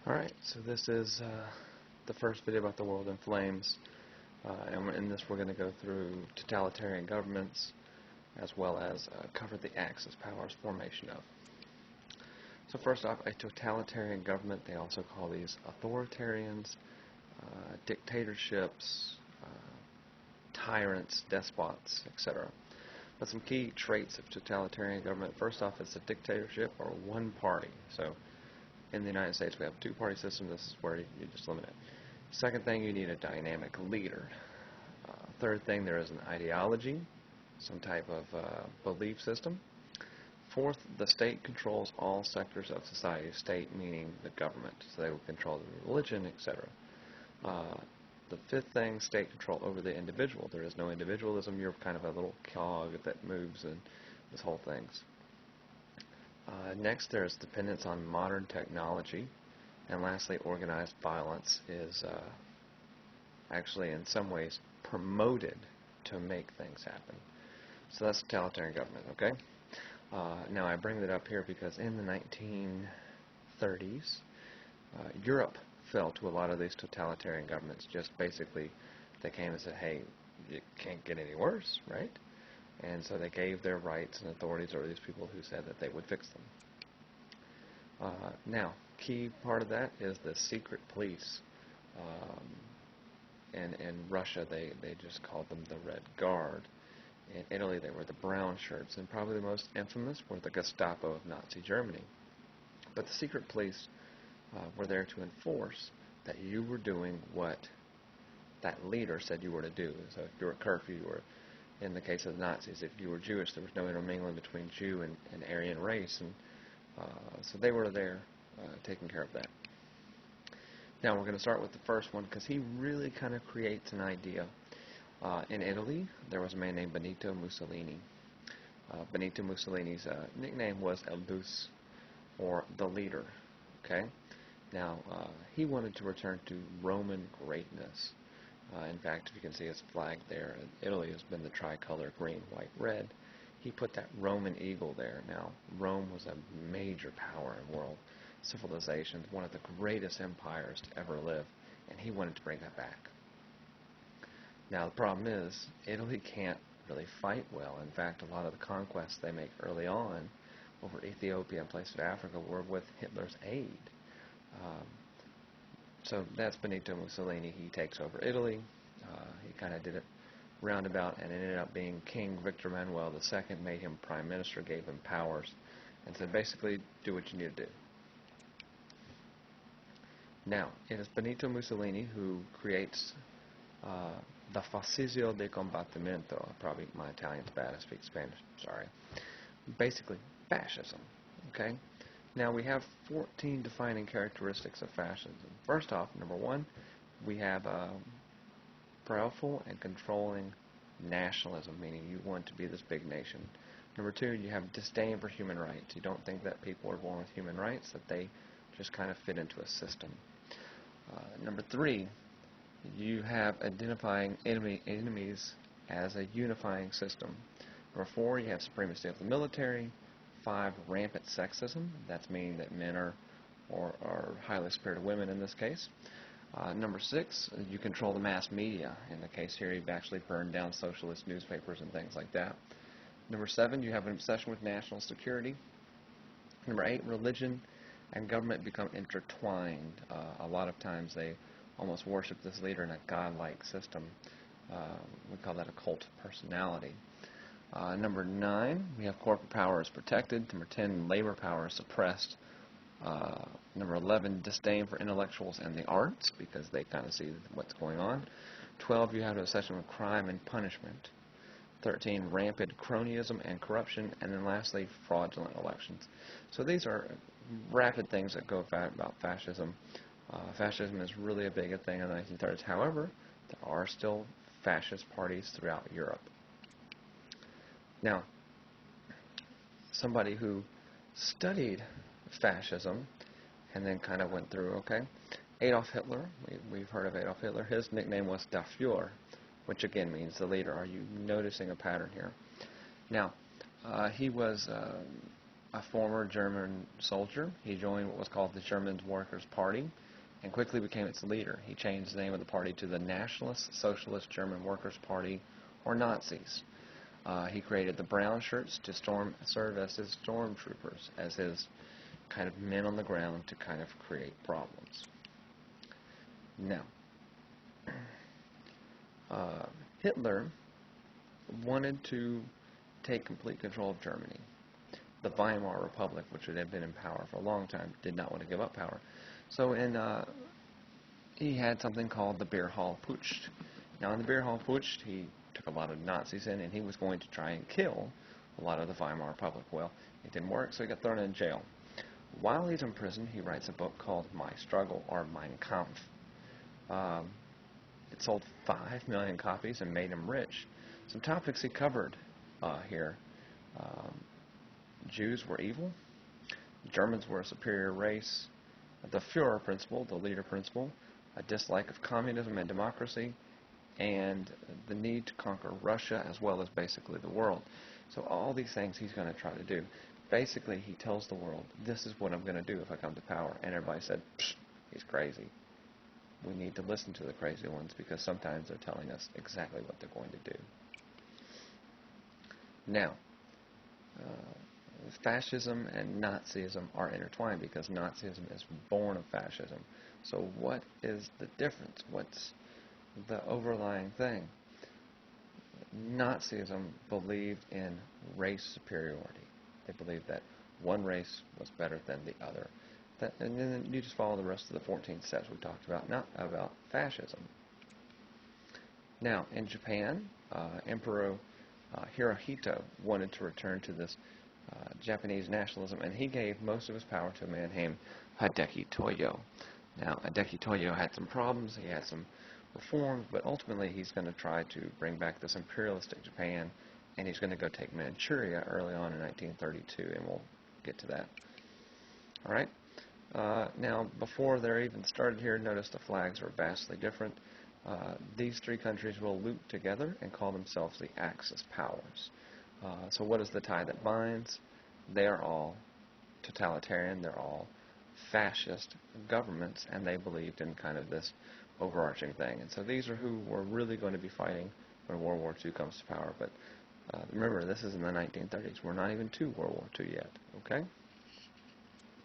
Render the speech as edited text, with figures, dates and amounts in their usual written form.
Alright, so this is the first video about the world in flames, and in this we're going to go through totalitarian governments as well as cover the Axis powers formation of. So first off, a totalitarian government, they also call these authoritarians, dictatorships, tyrants, despots, etc. But some key traits of totalitarian government, first off, it's a dictatorship or one party. So in the United States, we have a two-party system. This is where you just limit it. Second thing, you need a dynamic leader. Third thing, there is an ideology, some type of belief system. Fourth, the state controls all sectors of society. State meaning the government, so they will control the religion, etc. The fifth thing, state control over the individual. There is no individualism. You're kind of a little cog that moves in this whole thing. Next, there's dependence on modern technology. And lastly, organized violence is actually in some ways promoted to make things happen. So that's totalitarian government, okay? Now I bring that up here because in the 1930s, Europe fell to a lot of these totalitarian governments. Just basically, they came and said, hey, it can't get any worse, right? And so they gave their rights and authorities over these people who said that they would fix them. Now, key part of that is the secret police. In Russia, they just called them the Red Guard. In Italy, they were the brown shirts. And probably the most infamous were the Gestapo of Nazi Germany. But the secret police were there to enforce that you were doing what that leader said you were to do. So if you were a curfew, or in the case of the Nazis, if you were Jewish, there was no intermingling between Jew and Aryan race, and so they were there taking care of that. Now we're going to start with the first one because he really kind of creates an idea. In Italy, there was a man named Benito Mussolini. Benito Mussolini's nickname was El Deuce, or the leader. Okay. Now he wanted to return to Roman greatness. In fact, if you can see his flag there, Italy has been the tricolor green, white, red. He put that Roman eagle there. Now, Rome was a major power in world civilization, one of the greatest empires to ever live, and he wanted to bring that back. Now, the problem is, Italy can't really fight well. In fact, a lot of the conquests they make early on over Ethiopia and places of Africa were with Hitler's aid. So that's Benito Mussolini. He takes over Italy. He kind of did it roundabout, and it ended up being King Victor Emmanuel II made him prime minister, gave him powers, and said basically do what you need to do. Now, it is Benito Mussolini who creates the Fascismo de Combattimento. Probably my Italian's bad, I speak Spanish, sorry. Basically, fascism, okay? Now, we have 14 defining characteristics of fascism. First off, number one, we have powerful and controlling nationalism, meaning you want to be this big nation. Number two, you have disdain for human rights. You don't think that people are born with human rights, that they just kind of fit into a system. Number three, you have identifying enemies as a unifying system. Number four, you have supremacy of the military. 5, rampant sexism. That's meaning that men are highly superior to women in this case. Number 6, you control the mass media. In the case here, you've actually burned down socialist newspapers and things like that. Number 7, you have an obsession with national security. Number 8, religion and government become intertwined. A lot of times they almost worship this leader in a godlike system. We call that a cult personality. Number 9, we have corporate power is protected. Number 10, labor power is suppressed. Number 11, disdain for intellectuals and the arts, because they kind of see what's going on. 12, you have an obsession with crime and punishment. 13, rampant cronyism and corruption. And then lastly, fraudulent elections. So these are rapid things that go about fascism. Fascism is really a big thing in the 1930s. However, there are still fascist parties throughout Europe. Now, somebody who studied fascism and then kind of went through, okay, Adolf Hitler, we've heard of Adolf Hitler. His nickname was Der Führer, which again means the leader. Are you noticing a pattern here? Now, he was a former German soldier. He joined what was called the German Workers' Party and quickly became its leader. He changed the name of the party to the Nationalist Socialist German Workers' Party, or Nazis. He created the brown shirts to serve as his stormtroopers, as his kind of men on the ground to kind of create problems. Now, Hitler wanted to take complete control of Germany. The Weimar Republic, which had been in power for a long time, did not want to give up power. So he had something called the Beer Hall Putsch. Now, in the Beer Hall Putsch, he took a lot of Nazis in, and he was going to try and kill a lot of the Weimar Republic. Well, it didn't work, so he got thrown in jail. While he's in prison, he writes a book called My Struggle, or Mein Kampf. It sold 5 million copies and made him rich. Some topics he covered here. Jews were evil. Germans were a superior race. The Führer principle, the leader principle. A dislike of communism and democracy. And the need to conquer Russia as well as basically the world. So all these things he's going to try to do. Basically, he tells the world, this is what I'm going to do if I come to power. And everybody said, psh, he's crazy. We need to listen to the crazy ones because sometimes they're telling us exactly what they're going to do. Now, fascism and Nazism are intertwined because Nazism is born of fascism. So what is the difference? What's the overlying thing? Nazism believed in race superiority. They believed that one race was better than the other. And then you just follow the rest of the 14 steps we talked about, not about fascism. Now, in Japan, Emperor Hirohito wanted to return to this Japanese nationalism, and he gave most of his power to a man named Hideki Toyo. Now, Hideki Toyo had some problems, he had some reforms, but ultimately he's going to try to bring back this imperialistic Japan, and he's going to go take Manchuria early on in 1932, and we'll get to that. All right. Now, before they're even started here, notice the flags are vastly different. These three countries will loop together and call themselves the Axis powers. So what is the tie that binds? They are all totalitarian, they're all fascist governments, and they believed in kind of this overarching thing. And so these are who we're really going to be fighting when World War II comes to power. But remember, this is in the 1930s. We're not even to World War II yet, okay?